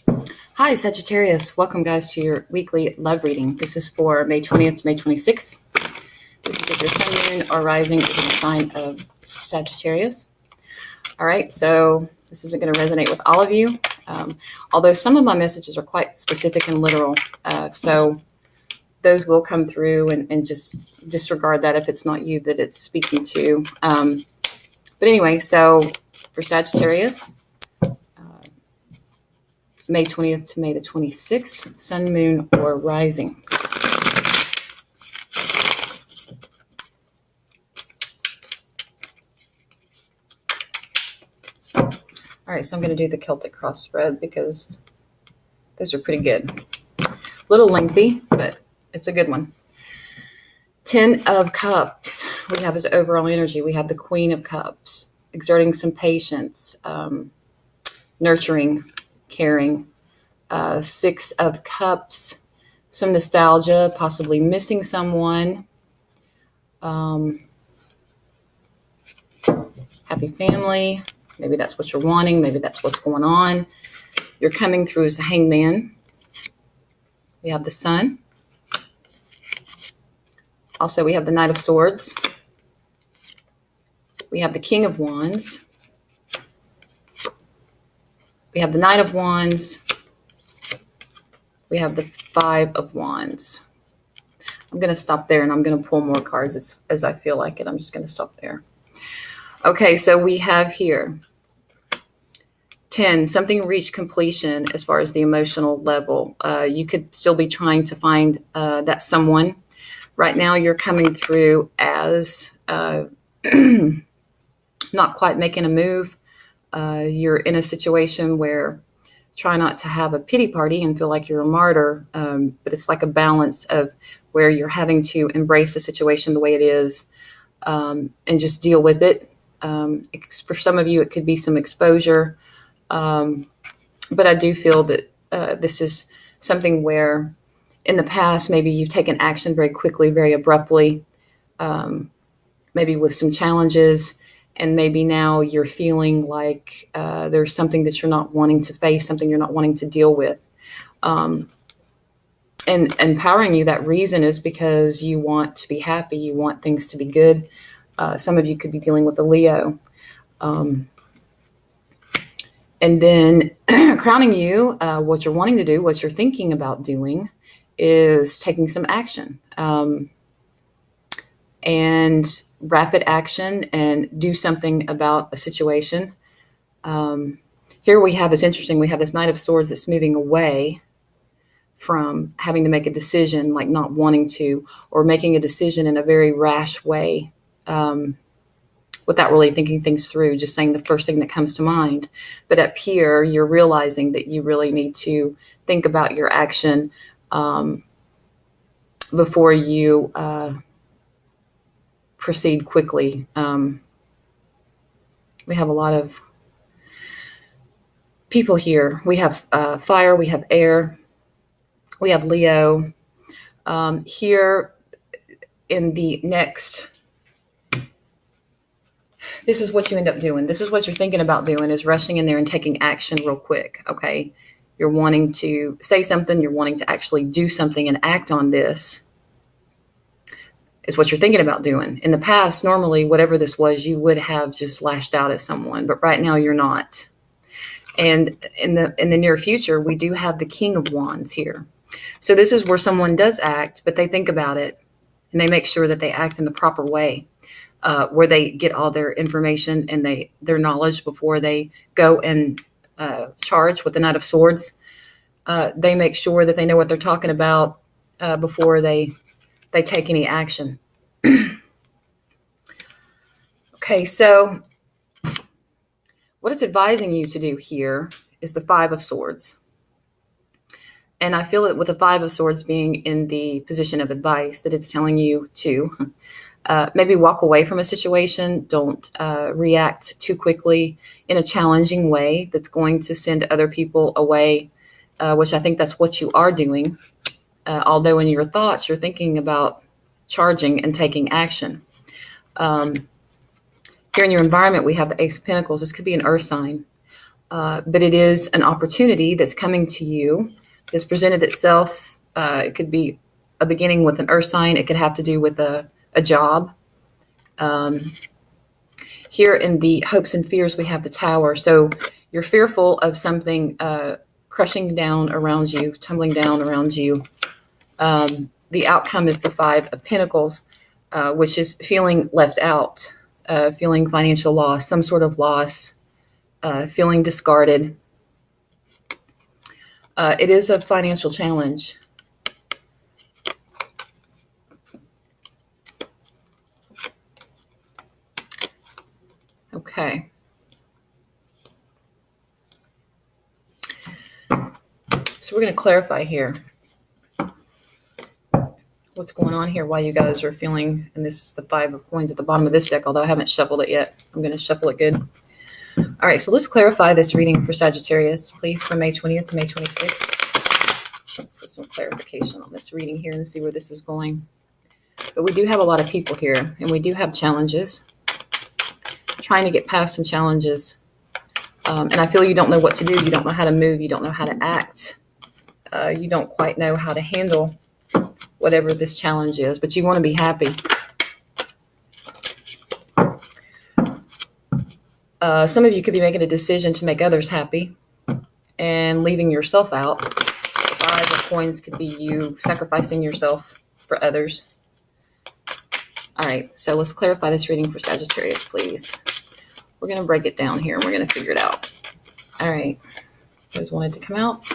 Hi, Sagittarius. Welcome, guys, to your weekly love reading. This is for May 20th to May 26th. This is if your sun, moon, or rising is in the sign of Sagittarius. All right, so this isn't going to resonate with all of you, although some of my messages are quite specific and literal. So those will come through, and just disregard that if it's not you that it's speaking to. But anyway, so for Sagittarius, May 20th to May the 26th, sun, moon, or rising. All right, so I'm going to do the Celtic cross spread because those are pretty good. A little lengthy, but it's a good one. 10 of Cups, we have as overall energy. We have the Queen of Cups, exerting some patience, nurturing, caring. 6 of Cups, some nostalgia, possibly missing someone. Happy family. Maybe that's what you're wanting. Maybe that's what's going on. You're coming through as the Hangman. We have the Sun. Also, we have the Knight of Swords. We have the King of Wands. We have the Knight of Wands. We have the 5 of Wands. I'm going to stop there, and I'm going to pull more cards as I feel like it. I'm just going to stop there. Okay, so we have here 10, something reached completion as far as the emotional level. You could still be trying to find that someone. Right now, you're coming through as not quite making a move. You're in a situation where try not to have a pity party and feel like you're a martyr, but it's like a balance of where you're having to embrace the situation the way it is, and just deal with it. For some of you, it could be some exposure, but I do feel that this is something where in the past, maybe you've taken action very quickly, very abruptly, maybe with some challenges. And maybe now you're feeling like there's something that you're not wanting to face, something you're not wanting to deal with. And empowering you, that reason is because you want to be happy. You want things to be good. Some of you could be dealing with a Leo. And then crowning you, what you're wanting to do, what you're thinking about doing is taking some action. And rapid action and do something about a situation. Here we have, it's interesting, we have this Knight of Swords that's moving away from having to make a decision, like not wanting to, or making a decision in a very rash way, without really thinking things through, just saying the first thing that comes to mind. But up here, you're realizing that you really need to think about your action before you proceed quickly. We have a lot of people here. We have fire, we have air, we have Leo. Here in the next, this is what you end up doing. This is what you're thinking about doing, is rushing in there and taking action real quick, okay? You're wanting to say something, you're wanting to actually do something and act on this. Is what you're thinking about doing. In the past, normally, whatever this was, you would have just lashed out at someone, but right now you're not. And in the near future, we do have the King of Wands here. So this is where someone does act, but they think about it and they make sure that they act in the proper way, where they get all their information and their knowledge before they go and charge with the Knight of Swords. They make sure that they know what they're talking about before they take any action. Okay, so what it's advising you to do here is the 5 of Swords. And I feel that with the 5 of Swords being in the position of advice, that it's telling you to maybe walk away from a situation. Don't react too quickly in a challenging way that's going to send other people away, which I think that's what you are doing. Although in your thoughts, you're thinking about charging and taking action. Here in your environment, we have the Ace of Pentacles. This could be an earth sign. but it is an opportunity that's coming to you, that's presented itself. It could be a beginning with an earth sign. It could have to do with a job. Here in the hopes and fears, we have the Tower. So you're fearful of something crushing down around you, tumbling down around you. The outcome is the Five of Pentacles, which is feeling left out, feeling financial loss, some sort of loss, feeling discarded. It is a financial challenge. Okay. So we're going to clarify here what's going on here, why you guys are feeling, and this is the Five of Coins at the bottom of this deck, although I haven't shuffled it yet. I'm going to shuffle it good. All right, so let's clarify this reading for Sagittarius, please, from May 20th to May 26th. Let's get some clarification on this reading here and see where this is going. But we do have a lot of people here, and we do have challenges. Trying to get past some challenges. And I feel you don't know what to do. You don't know how to move. You don't know how to act. You don't quite know how to handle whatever this challenge is, but you want to be happy. Some of you could be making a decision to make others happy and leaving yourself out. The Five of Coins could be you sacrificing yourself for others. All right, so let's clarify this reading for Sagittarius, please. We're going to break it down here, and we're going to figure it out. All right. Those wanted to come out.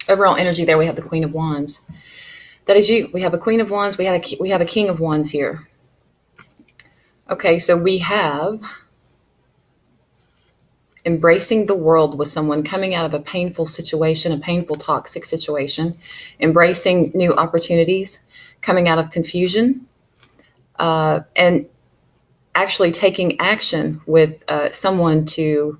Overall energy there, we have the Queen of Wands. That is you. We have a Queen of Wands. We have a King of Wands here. Okay, so we have embracing the world with someone, coming out of a painful situation, a painful, toxic situation, embracing new opportunities, coming out of confusion, and actually taking action with someone to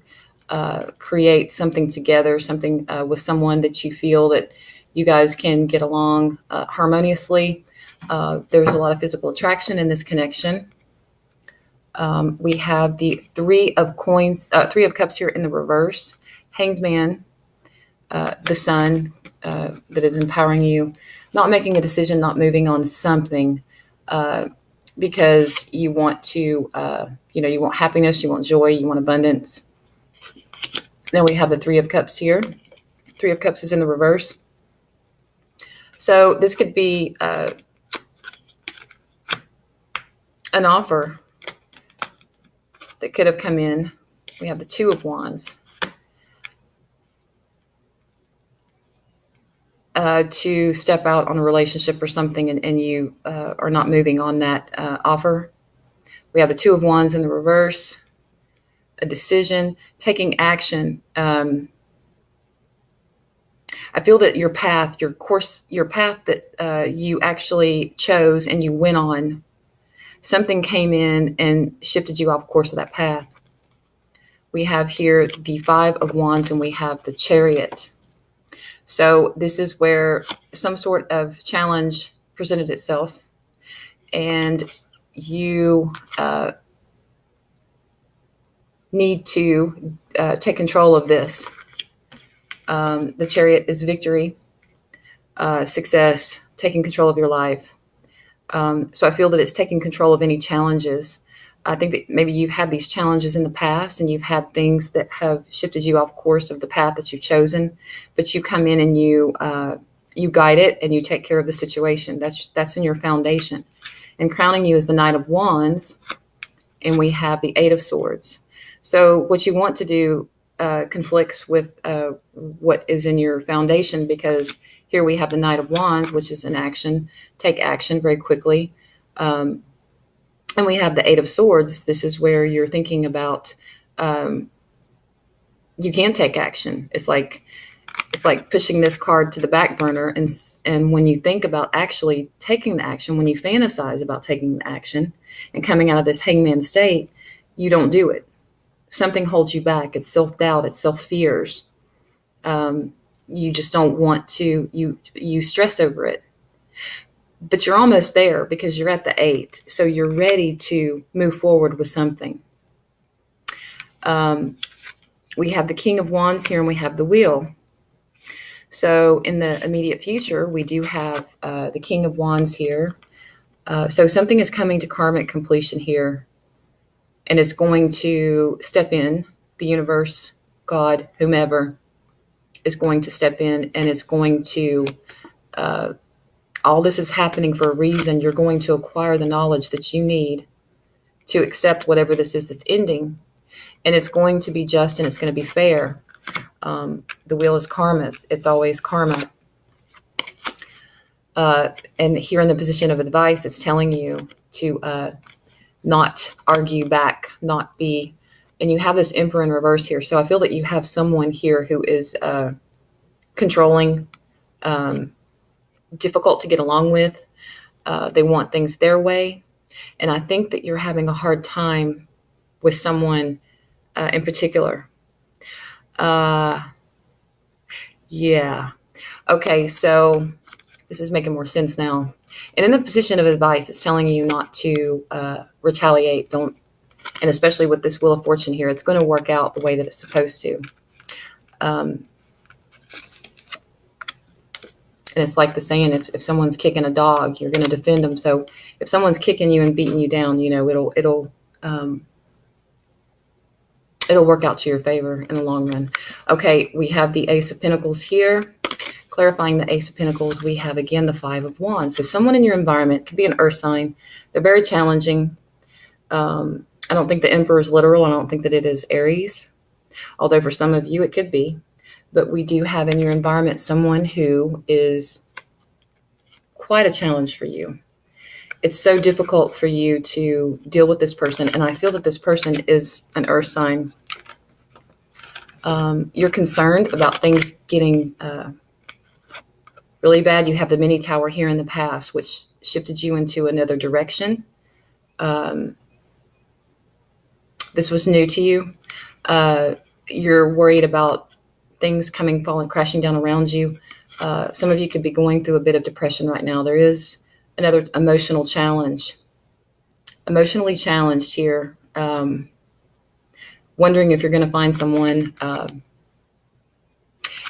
create something together, something with someone that you feel that you guys can get along harmoniously. There's a lot of physical attraction in this connection. We have the Three of Cups here in the reverse, Hanged Man, the Sun that is empowering you, not making a decision, not moving on something because you want to, you want happiness, you want joy, you want abundance. Then we have the Three of Cups here. Three of Cups is in the reverse. So this could be an offer that could have come in. We have the Two of Wands. To step out on a relationship or something, and you are not moving on that offer. We have the Two of Wands in the reverse. A decision, taking action. I feel that your path that you actually chose and you went on, something came in and shifted you off course of that path. We have here the Five of Wands, and we have the Chariot. So this is where some sort of challenge presented itself, and you need to take control of this. The Chariot is victory, success, taking control of your life. So I feel that it's taking control of any challenges. I think that maybe you've had these challenges in the past, and you've had things that have shifted you off course of the path that you've chosen, but you come in and you guide it, and you take care of the situation. That's in your foundation. And crowning you is the Knight of Wands, and we have the Eight of Swords. So what you want to do conflicts with what is in your foundation, because here we have the Knight of Wands, which is an action. Take action very quickly. And we have the Eight of Swords. This is where you're thinking about you can take action. It's like pushing this card to the back burner. And when you think about actually taking the action, when you fantasize about taking the action and coming out of this hangman state, you don't do it. Something holds you back. It's self-doubt. It's self-fears. You just don't want to, you stress over it. But you're almost there because you're at the 8. So you're ready to move forward with something. We have the King of Wands here and we have the Wheel. So in the immediate future, we do have the King of Wands here. So something is coming to karmic completion here. And it's going to step in. The universe, God, whomever, is going to step in. And it's going to, all this is happening for a reason. You're going to acquire the knowledge that you need to accept whatever this is that's ending. And it's going to be just and it's going to be fair. The wheel is karma. It's always karma. And here in the position of advice, it's telling you to not argue back, not be, and you have this Emperor in reverse here. So I feel that you have someone here who is controlling, difficult to get along with. They want things their way. And I think that you're having a hard time with someone in particular. Yeah. Okay, so this is making more sense now. And in the position of advice, it's telling you not to retaliate. Don't, and especially with this Wheel of Fortune here, it's going to work out the way that it's supposed to. And it's like the saying, if someone's kicking a dog, you're going to defend them. So if someone's kicking you and beating you down, you know, it'll work out to your favor in the long run. Okay, we have the Ace of Pentacles here. Clarifying the Ace of Pentacles, we have again the Five of Wands. So someone in your environment could be an earth sign. They're very challenging. I don't think the Emperor is literal. I don't think that it is Aries, although for some of you it could be. But we do have in your environment someone who is quite a challenge for you. It's so difficult for you to deal with this person. And I feel that this person is an earth sign. You're concerned about things getting really bad. You have the mini tower here in the past, which shifted you into another direction. This was new to you. You're worried about things falling, crashing down around you. Some of you could be going through a bit of depression right now. There is another emotional challenge. Emotionally challenged here. Wondering if you're going to find someone.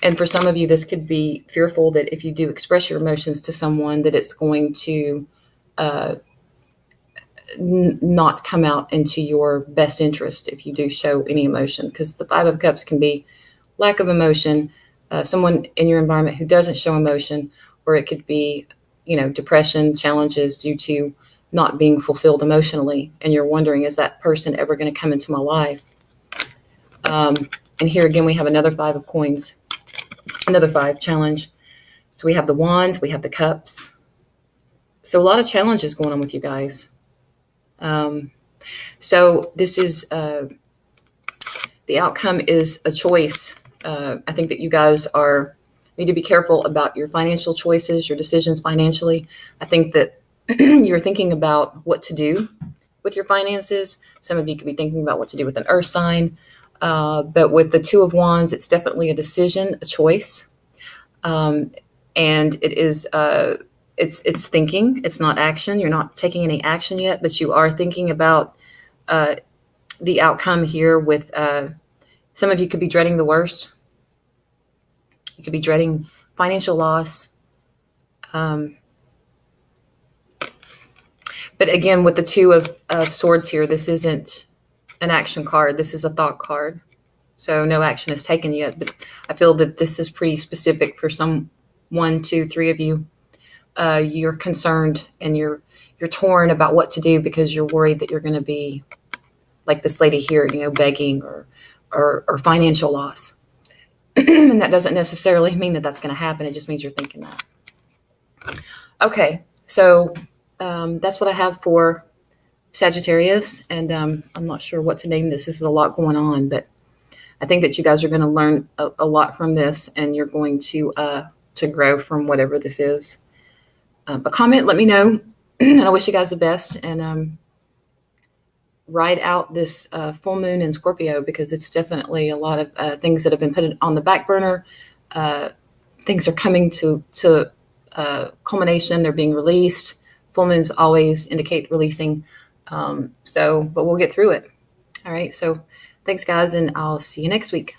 And for some of you, this could be fearful that if you do express your emotions to someone, that it's going to not come out into your best interest if you do show any emotion. Because the Five of Cups can be lack of emotion, someone in your environment who doesn't show emotion, or it could be, you know, depression, challenges due to not being fulfilled emotionally. And you're wondering, is that person ever going to come into my life? And here again, we have another Five of Coins, another 5 challenge. So we have the Wands, we have the Cups. So a lot of challenges going on with you guys. So this is, the outcome is a choice. I think that you guys need to be careful about your financial choices, your decisions financially. I think that you're thinking about what to do with your finances. Some of you could be thinking about what to do with an earth sign. But with the Two of Wands, it's definitely a decision, a choice. And it is, it's thinking, it's not action. You're not taking any action yet, but you are thinking about, the outcome here with, some of you could be dreading the worst. You could be dreading financial loss. But again, with the Two of Swords here, this isn't an action card. This is a thought card. So no action is taken yet. But I feel that this is pretty specific for some 1, 2, 3 of you. You're concerned and you're torn about what to do because you're worried that you're going to be like this lady here, you know, begging or financial loss. And that doesn't necessarily mean that that's going to happen. It just means you're thinking that. Okay, so that's what I have for Sagittarius. And I'm not sure what to name this. This is a lot going on, but I think that you guys are going to learn a lot from this, and you're going to grow from whatever this is. But comment, let me know, and I wish you guys the best. And ride out this full moon in Scorpio, because it's definitely a lot of things that have been put on the back burner. things are coming to culmination. They're being released. Full moons always indicate releasing. But we'll get through it. All right. So thanks, guys, and I'll see you next week.